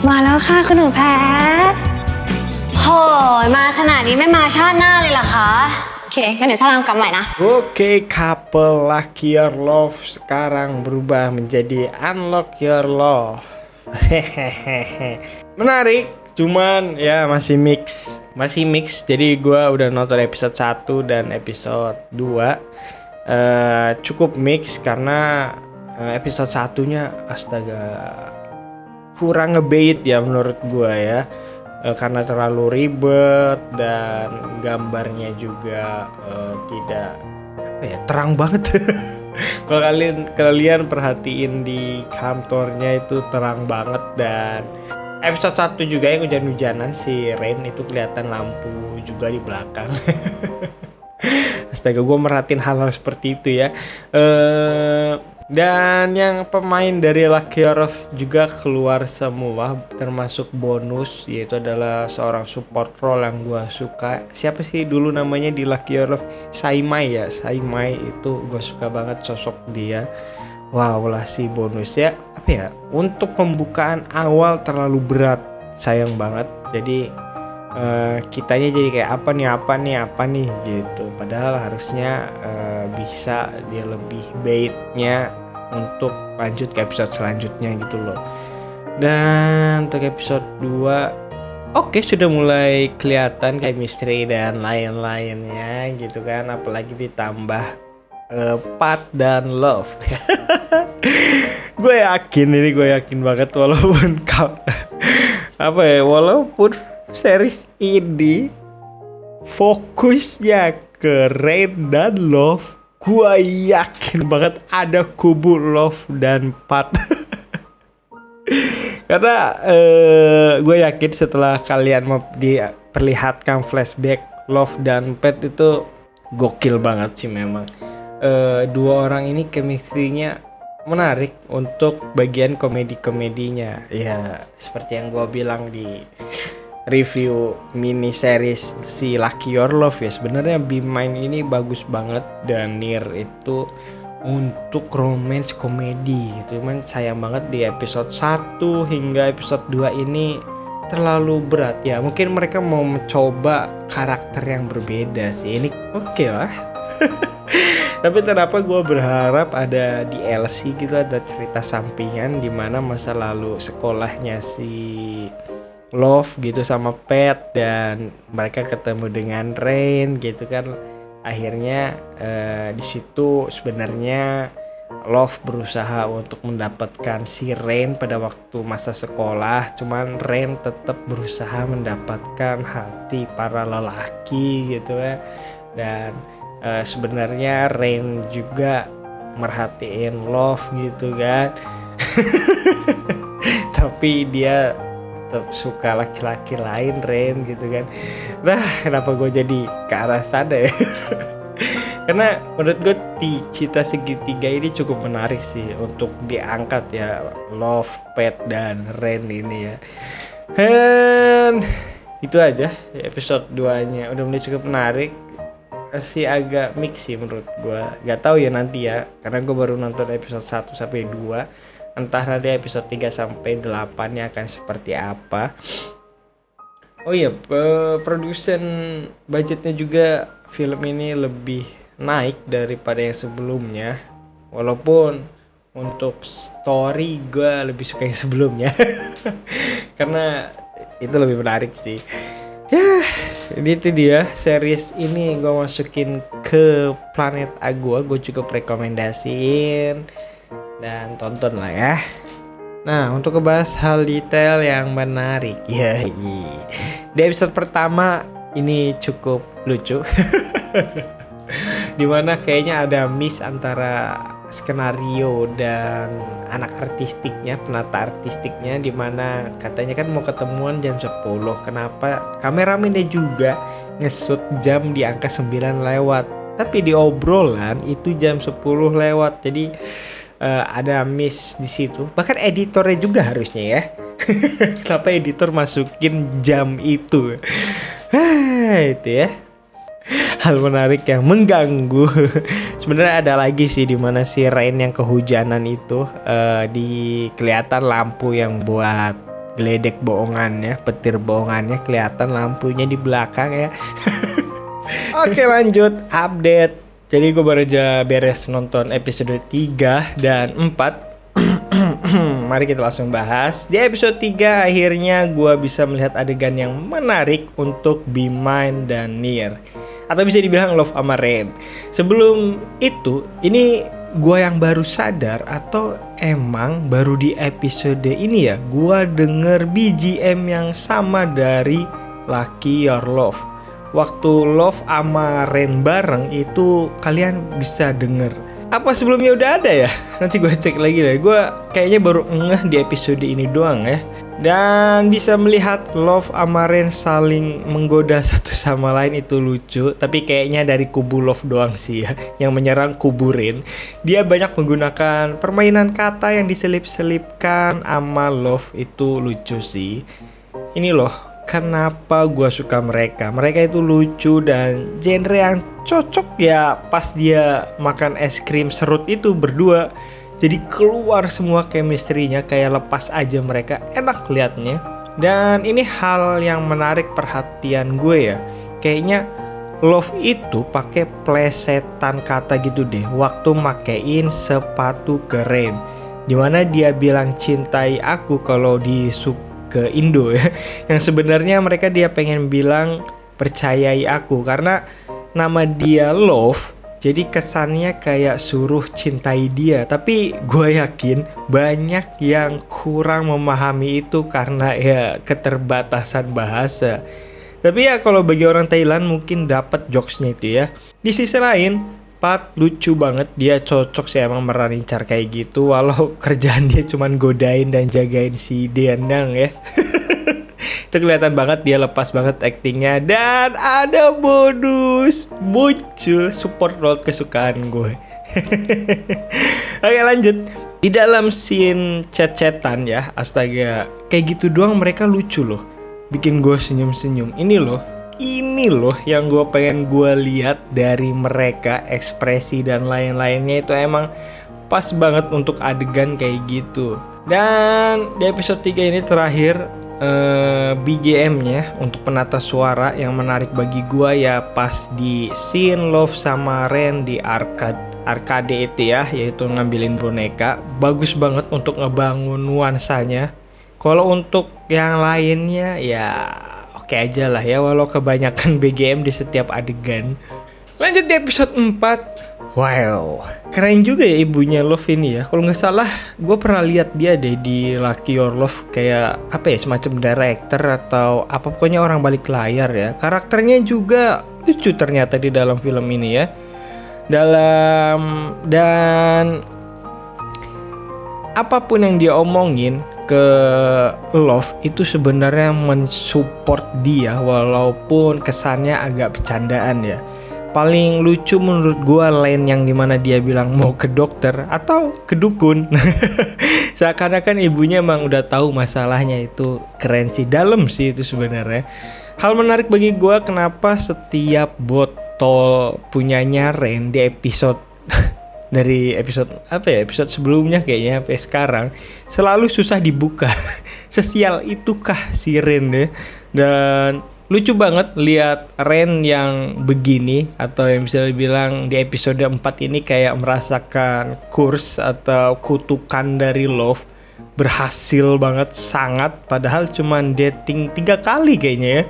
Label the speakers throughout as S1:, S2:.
S1: มาแล้วค่ะคุณหนูแพท
S2: โหยมาขนาดนี้ไม่มาชาติหน้าเลยเหรอคะ
S1: โอเคงั้นเดี๋ยวชาทำกรรมใหม่นะ
S3: Oke, couple Lucky Your Love sekarang berubah menjadi Unlock Your Love. Menarik, cuman ya masih mix. Jadi gue udah nonton episode 1 dan episode 2. Cukup mix karena episode 1-nya astaga kurang ngebait ya menurut gue ya. Karena terlalu ribet dan gambarnya juga tidak terang banget. Kalau kalian perhatiin di kantornya itu terang banget. Dan episode 1 juga yang hujan-hujanan si Rain itu kelihatan lampu juga di belakang. Astaga, gue merhatiin hal-hal seperti itu ya. Dan yang pemain dari Lucky Your Love juga keluar semua, termasuk bonus, yaitu adalah seorang support role yang gue suka. Siapa sih dulu namanya di Lucky Your Love? Saimai ya, Saimai itu gue suka banget sosok dia. Wow lah si bonus ya, apa ya, untuk pembukaan awal terlalu berat, sayang banget. Jadi kitanya jadi kayak apa nih gitu. Padahal harusnya bisa dia lebih baitnya untuk lanjut ke episode selanjutnya gitu loh. Dan untuk episode 2 oke, sudah mulai kelihatan chemistry dan lain-lainnya gitu kan. Apalagi ditambah Pat dan Love. Gue yakin banget walaupun walaupun series ini fokusnya ke Rain dan Love, gue yakin banget ada kubu Love dan Pat. Karena gue yakin setelah kalian diperlihatkan flashback Love dan Pat itu gokil banget sih memang. Dua orang ini chemistry-nya menarik untuk bagian komedi-komedinya. Ya seperti yang gue bilang di review mini series si Lucky Your Love ya, sebenarnya Be-Mine ini bagus banget dan Nier itu untuk romance komedi gitu. Cuman sayang banget di episode 1 hingga episode 2 ini terlalu berat ya. Mungkin mereka mau mencoba karakter yang berbeda sih. Ini oke lah. Tapi kenapa gue berharap ada DLC gitu, ada cerita sampingan di mana masa lalu sekolahnya si Love gitu sama Pat dan mereka ketemu dengan Rain gitu kan. Akhirnya di situ sebenarnya Love berusaha untuk mendapatkan si Rain pada waktu masa sekolah, cuman Rain tetap berusaha mendapatkan hati para lelaki gitu ya. Dan sebenarnya Rain juga merhatiin Love gitu kan. Tapi dia tetap suka laki-laki lain, Rain gitu kan. Nah, kenapa gue jadi ke arah sana ya? Karena menurut gue Cinta Segitiga ini cukup menarik sih untuk diangkat ya, Love, Pat, dan Rain ini ya. Dan itu aja episode 2-nya. Udah mulai cukup menarik. Masih agak mix sih menurut gue. Gak tahu ya nanti ya, karena gue baru nonton episode 1 sampai 2. Entah nanti episode 3 sampai 8-nya akan seperti apa. Oh iya, produsen budgetnya juga film ini lebih naik daripada yang sebelumnya. Walaupun untuk story gue lebih suka yang sebelumnya. Karena itu lebih menarik sih. Ya, itu dia series ini gue masukin ke Planet A gue cukup rekomendasiin dan tonton lah ya. Nah, untuk ngebahas hal detail yang menarik ya, di episode pertama ini cukup lucu. Dimana kayaknya ada miss antara skenario dan anak artistiknya, penata artistiknya, dimana katanya kan mau ketemuan jam 10. Kenapa kameramennya juga nge-shoot jam di angka 9 lewat, tapi di obrolan itu jam 10 lewat. Jadi ada miss di situ. Bahkan editornya juga harusnya ya. Kenapa editor masukin jam itu? Itu ya. Hal menarik yang mengganggu. Sebenarnya ada lagi sih di mana si Rain yang kehujanan itu di kelihatan lampu yang buat geledek bohongannya, petir bohongannya kelihatan lampunya di belakang ya. Oke, lanjut update. Jadi gue baru aja beres nonton episode 3 dan 4. Mari kita langsung bahas. Di episode 3 akhirnya gue bisa melihat adegan yang menarik untuk Be-Mine dan Nier, atau bisa dibilang Love sama Ren. Sebelum itu, ini gue yang baru sadar atau emang baru di episode ini ya gue denger BGM yang sama dari Lucky Your Love. Waktu Love sama Ren bareng itu kalian bisa denger. Apa sebelumnya udah ada ya? Nanti gue cek lagi deh. Gue kayaknya baru ngeh di episode ini doang ya. Dan bisa melihat Love sama Ren saling menggoda satu sama lain itu lucu. Tapi kayaknya dari kubu Love doang sih ya, yang menyerang kubu Ren. Dia banyak menggunakan permainan kata yang diselip-selipkan sama Love, itu lucu sih. Ini loh, kenapa gue suka mereka. Mereka itu lucu dan genre yang cocok ya pas dia makan es krim serut itu berdua. Jadi keluar semua chemistry-nya, kayak lepas aja mereka, enak liatnya. Dan ini hal yang menarik perhatian gue ya. Kayaknya Love itu pakai plesetan kata gitu deh waktu makein sepatu ke Ren. Dimana dia bilang cintai aku kalau di ke Indo ya. Yang sebenarnya dia pengen bilang percayai aku, karena nama dia Love. Jadi kesannya kayak suruh cintai dia. Tapi gue yakin banyak yang kurang memahami itu karena ya keterbatasan bahasa. Tapi ya kalau bagi orang Thailand mungkin dapat jokesnya itu ya. Di sisi lain, Pat lucu banget, dia cocok sih emang meranin cara kayak gitu. Walau kerjaan dia cuman godain dan jagain si Denang ya. Itu kelihatan banget dia lepas banget aktingnya. Dan ada bonus muncul support role kesukaan gue. Oke, lanjut. Di dalam scene chat-chatan ya, astaga, kayak gitu doang mereka lucu loh, bikin gue senyum-senyum. Ini loh yang gue pengen gue lihat dari mereka, ekspresi dan lain-lainnya itu emang pas banget untuk adegan kayak gitu. Dan di episode 3 ini terakhir, BGM-nya untuk penata suara yang menarik bagi gua ya pas di scene Love sama Ren di arcade itu ya, yaitu ngambilin boneka. Bagus banget untuk ngebangun nuansanya. Kalau untuk yang lainnya ya oke aja lah ya, walau kebanyakan BGM di setiap adegan. Lanjut di episode 4. Wow, keren juga ya ibunya Love ini ya. Kalau nggak salah, gue pernah lihat dia deh di Lucky Your Love, kayak apa ya, semacam director atau apa, pokoknya orang balik layar ya. Karakternya juga lucu ternyata di dalam film ini ya. Dan apapun yang dia omongin ke Love itu sebenarnya mensupport dia, walaupun kesannya agak bercandaan ya. Paling lucu menurut gua line yang dimana dia bilang mau ke dokter atau ke dukun. Seakan-akan ibunya emang udah tahu masalahnya. Itu keren sih, dalam sih itu sebenarnya. Hal menarik bagi gua, kenapa setiap botol punyanya Ren di episode dari episode episode sebelumnya kayaknya sampai sekarang selalu susah dibuka. Sesial itukah si Ren ya. Dan lucu banget lihat Ren yang begini, atau yang bisa dibilang di episode 4 ini kayak merasakan kurs atau kutukan dari Love. Berhasil banget sangat, padahal cuman dating 3 kali kayaknya ya.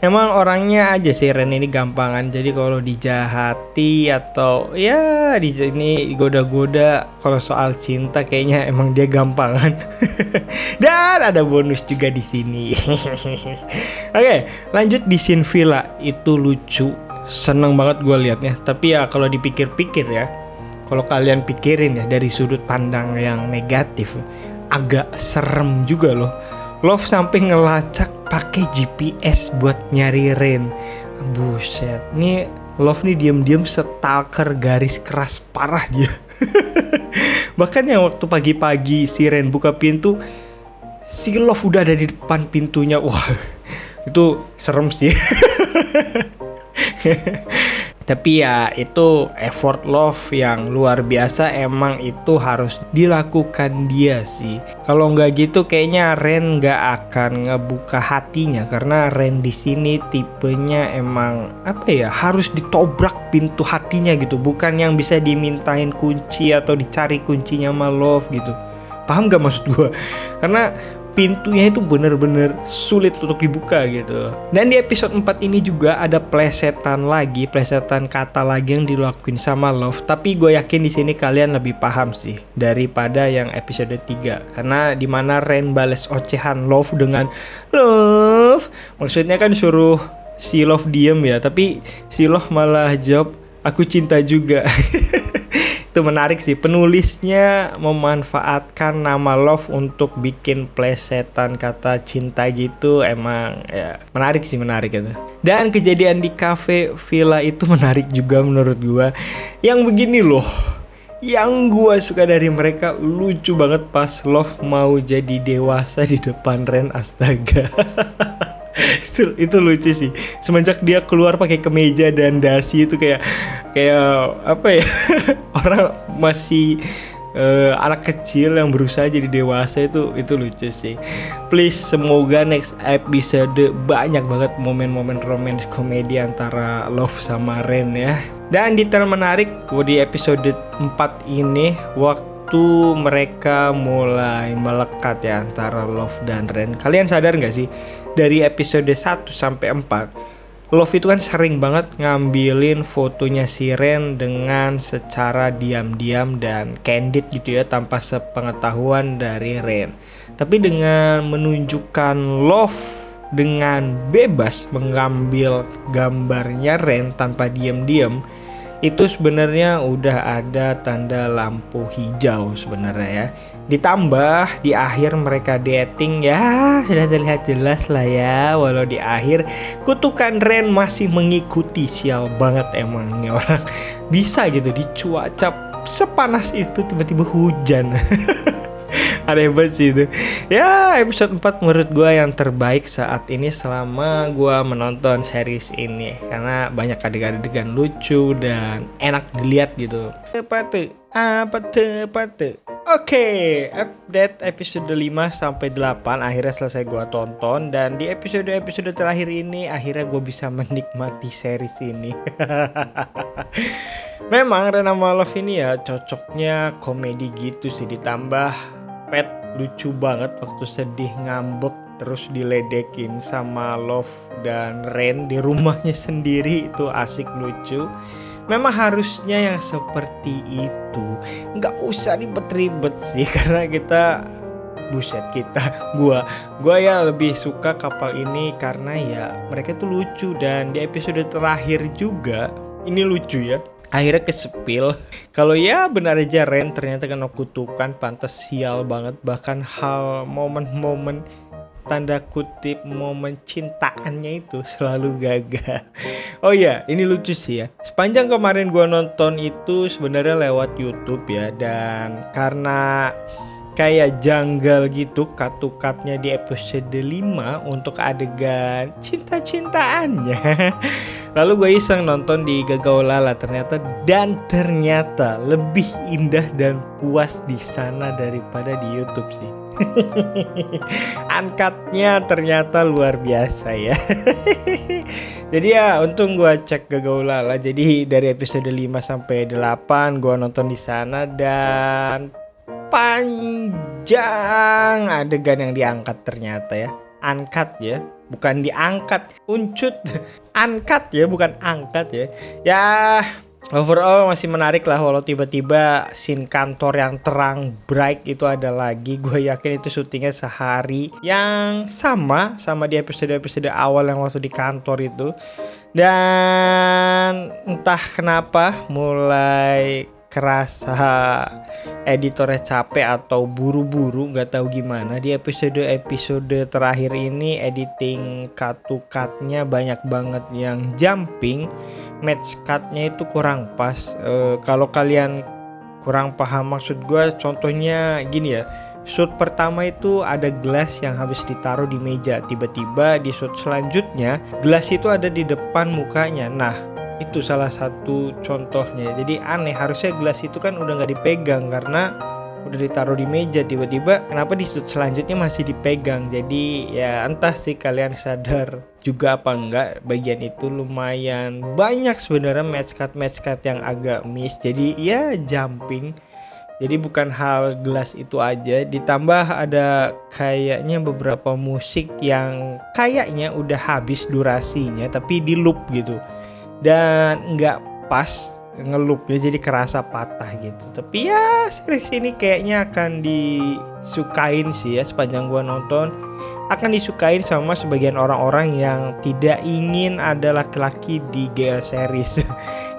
S3: Emang orangnya aja sih Ren ini gampangan. Jadi kalau dijahati atau ya di sini goda-goda, kalau soal cinta kayaknya emang dia gampangan. Dan ada bonus juga di sini. Oke, lanjut di scene villa. Itu lucu, seneng banget gue liatnya. Tapi ya kalau dipikir-pikir ya, kalau kalian pikirin ya dari sudut pandang yang negatif, agak serem juga loh. Love sampai ngelacak pakai GPS buat nyari Ren. Buset, nih Love nih diam-diam stalker garis keras parah dia. Bahkan yang waktu pagi-pagi si Ren buka pintu, si Love udah ada di depan pintunya. Wah, itu serem sih. Tapi ya itu effort love yang luar biasa, emang itu harus dilakukan dia sih. Kalau nggak gitu kayaknya Ren nggak akan ngebuka hatinya, karena Ren di sini tipenya emang apa ya, harus ditobrak pintu hatinya gitu, bukan yang bisa dimintain kunci atau dicari kuncinya sama love gitu. Paham gak maksud gue? Karena pintunya itu bener-bener sulit untuk dibuka gitu. Dan di episode 4 ini juga ada plesetan kata lagi yang dilakuin sama Love. Tapi gue yakin di sini kalian lebih paham sih daripada yang episode 3. Karena dimana Ren bales ocehan Love dengan Love, maksudnya kan suruh si Love diem ya, tapi si Love malah jawab aku cinta juga. Itu menarik sih, penulisnya memanfaatkan nama Love untuk bikin plesetan kata cinta gitu, emang ya menarik gitu. Dan kejadian di cafe villa itu menarik juga menurut gua. Yang begini loh, yang gua suka dari mereka, lucu banget pas Love mau jadi dewasa di depan Ren, astaga. itu lucu sih. Semenjak dia keluar pakai kemeja dan dasi itu kayak apa ya? Orang masih anak kecil yang berusaha jadi dewasa, itu lucu sih. Please, semoga next episode banyak banget momen-momen romance komedi antara Love sama Ren ya. Dan detail menarik di episode 4 ini, waktu mereka mulai melekat ya antara Love dan Ren. Kalian sadar gak sih, dari episode 1 sampai 4 Love itu kan sering banget ngambilin fotonya si Ren dengan secara diam-diam dan candid gitu ya, tanpa sepengetahuan dari Ren. Tapi dengan menunjukkan Love dengan bebas mengambil gambarnya Ren tanpa diam-diam, itu sebenarnya udah ada tanda lampu hijau sebenarnya ya. Ditambah di akhir mereka dating ya, sudah terlihat jelas lah ya. Walau di akhir kutukan Ren masih mengikuti, sial banget emang nih orang. Bisa gitu di cuaca sepanas itu tiba-tiba hujan. Aneh banget sih itu. Ya, episode 4 menurut gue yang terbaik saat ini selama gue menonton series ini, karena banyak adegan-adegan lucu dan enak dilihat gitu. Oke, update episode 5 sampai 8 akhirnya selesai gue tonton, dan di episode terakhir ini akhirnya gue bisa menikmati series ini. Memang Ren sama Love ini ya cocoknya komedi gitu sih, ditambah Pet lucu banget waktu sedih ngambek terus diledekin sama Love dan Ren di rumahnya sendiri, itu asik lucu. Memang harusnya yang seperti itu nggak usah ribet-ribet sih, karena gua ya lebih suka kapal ini karena ya mereka tuh lucu. Dan di episode terakhir juga ini lucu ya, akhirnya kesepil kalau ya benar aja Ren ternyata kena kutukan, pantas sial banget. Bahkan hal momen-momen tanda kutip momen cintaannya itu selalu gagal. Oh ya, ini lucu sih ya. Sepanjang kemarin gua nonton itu sebenarnya lewat YouTube ya, dan karena kayak janggal gitu cut-cutnya di episode 5 untuk adegan cinta-cintaannya. Lalu gue iseng nonton di Gagaulala ternyata lebih indah dan puas di sana daripada di YouTube sih. Uncut-nya ternyata luar biasa ya. Jadi ya untung gue cek Gagaulala. Jadi dari episode 5 sampai 8 gue nonton di sana, dan panjang adegan yang diangkat ternyata ya. Uncut ya, bukan diangkat, uncut. Uncut ya, bukan angkat ya. Ya overall masih menarik lah, walau tiba-tiba scene kantor yang terang bright itu ada lagi. Gue yakin itu syutingnya sehari yang sama di episode-episode awal yang waktu di kantor itu. Dan entah kenapa mulai kerasa editornya capek atau buru-buru, nggak tahu gimana. Di episode terakhir ini editing cut-nya banyak banget yang jumping, match cut-nya itu kurang pas. Kalau kalian kurang paham maksud gue, contohnya gini ya, shoot pertama itu ada gelas yang habis ditaruh di meja, tiba-tiba di shoot selanjutnya gelas itu ada di depan mukanya. Nah, Itu salah satu contohnya. Jadi aneh, harusnya gelas itu kan udah nggak dipegang karena udah ditaruh di meja, tiba-tiba kenapa di shoot selanjutnya masih dipegang. Jadi ya entah sih kalian sadar juga apa enggak, bagian itu lumayan banyak sebenarnya match cut yang agak miss. Jadi ya jumping. Jadi bukan hal gelas itu aja, ditambah ada kayaknya beberapa musik yang kayaknya udah habis durasinya tapi di loop gitu. Dan nggak pas ngeloopnya, jadi kerasa patah gitu. Tapi ya series ini kayaknya akan disukain sih ya, sepanjang gua nonton akan disukain sama sebagian orang-orang yang tidak ingin ada laki-laki di GL series.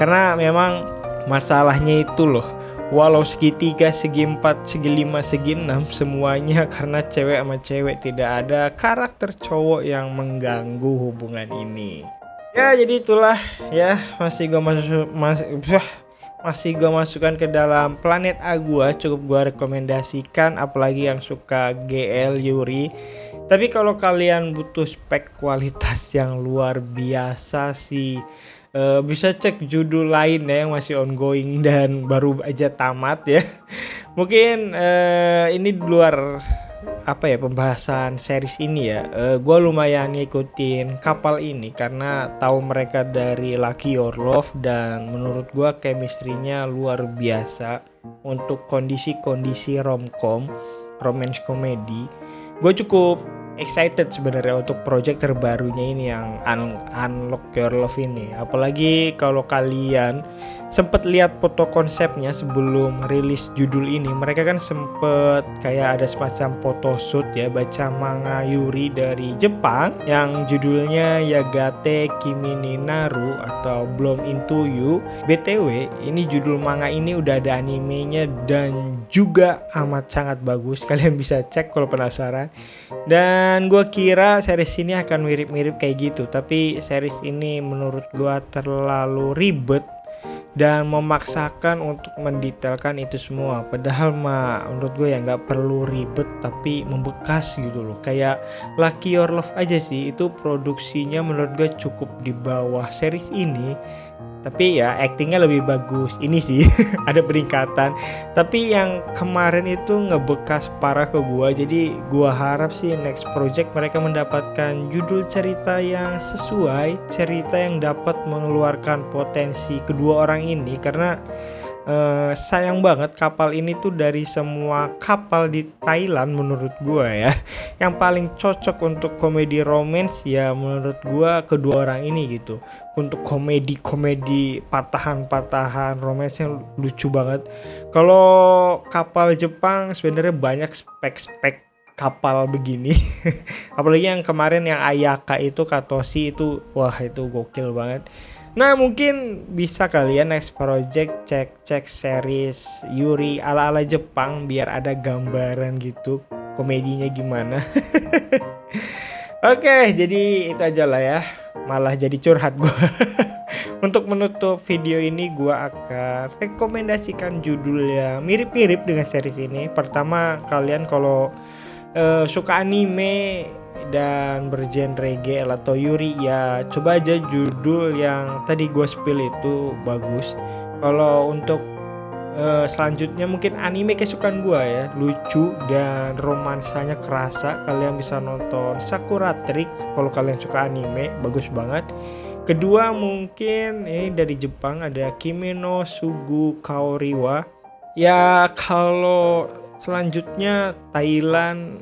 S3: Karena memang masalahnya itu loh, walau segitiga, segi 4, segi 5, segi 6 semuanya karena cewek sama cewek, tidak ada karakter cowok yang mengganggu hubungan ini. Ya jadi itulah ya, masih gue masukkan ke dalam Planet A gua, cukup gue rekomendasikan apalagi yang suka GL Yuri. Tapi kalau kalian butuh spek kualitas yang luar biasa sih, bisa cek judul lain ya yang masih ongoing dan baru aja tamat ya. Mungkin ini di luar apa ya pembahasan series ini ya. Gue lumayan ngikutin kapal ini karena tahu mereka dari Lucky Your Love, dan menurut gue chemistry-nya luar biasa untuk kondisi-kondisi romcom, romance comedy. Gue cukup excited sebenarnya untuk project terbarunya ini yang Unlock Your Love ini. Apalagi kalau kalian sempet lihat foto konsepnya sebelum rilis judul ini, mereka kan sempet kayak ada semacam photoshoot ya, baca manga Yuri dari Jepang yang judulnya Yagate Kimi ni Naru atau Bloom Into You. BTW ini judul manga ini udah ada animenya dan juga amat sangat bagus, kalian bisa cek kalau penasaran. Dan gue kira series ini akan mirip-mirip kayak gitu, tapi series ini menurut gue terlalu ribet dan memaksakan untuk mendetailkan itu semua. Padahal mah menurut gue ya nggak perlu ribet tapi membekas gitu loh. Kayak Lucky Your Love aja sih, itu produksinya menurut gue cukup di bawah series ini. Tapi ya actingnya lebih bagus ini sih. Ada peningkatan. Tapi yang kemarin itu ngebekas parah ke gua. Jadi gua harap sih next project mereka mendapatkan judul cerita yang sesuai, cerita yang dapat mengeluarkan potensi kedua orang ini. Karena sayang banget kapal ini tuh dari semua kapal di Thailand menurut gua ya, yang paling cocok untuk komedi romance ya menurut gua kedua orang ini gitu. Untuk komedi patahan-patahan romance yang lucu banget. Kalau kapal Jepang sebenarnya banyak spek-spek kapal begini. Apalagi yang kemarin yang Ayaka itu, Katoshi itu, wah itu gokil banget. Nah mungkin bisa kalian next project cek series Yuri ala-ala Jepang biar ada gambaran gitu komedinya gimana. Oke, jadi itu aja lah ya. Malah jadi curhat gue. Untuk menutup video ini gue akan rekomendasikan judul yang mirip-mirip dengan series ini. Pertama, kalian kalau suka anime dan bergenre GL atau Yuri ya coba aja judul yang tadi gue spill itu bagus. Kalau untuk selanjutnya mungkin anime kesukaan gue ya, lucu dan romansanya kerasa, kalian bisa nonton Sakura Trick kalau kalian suka anime, bagus banget. Kedua mungkin ini dari Jepang, ada Kimi no Sugu Kaoriwa. Ya kalau selanjutnya Thailand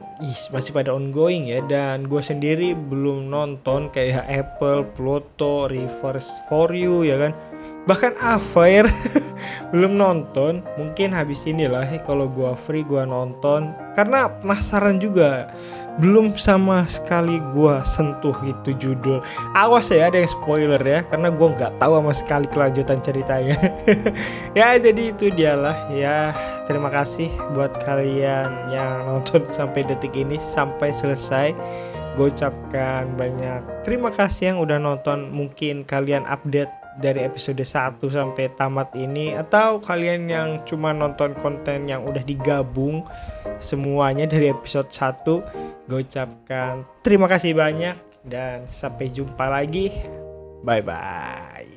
S3: masih pada ongoing ya, dan gue sendiri belum nonton kayak Apple, Pluto, Reverse for You ya kan, bahkan Affair belum nonton. Mungkin habis inilah kalau gue free gue nonton karena penasaran juga. Belum sama sekali gue sentuh itu judul. Awas ya ada yang spoiler ya, karena gue nggak tahu sama sekali kelanjutan ceritanya. Ya jadi itu dialah ya. Terima kasih buat kalian yang nonton sampai detik ini, sampai selesai. Gue ucapkan banyak terima kasih yang udah nonton. Mungkin kalian update dari episode 1 sampai tamat ini, atau kalian yang cuma nonton konten yang udah digabung semuanya dari episode 1. Gue ucapkan terima kasih banyak dan sampai jumpa lagi. Bye bye.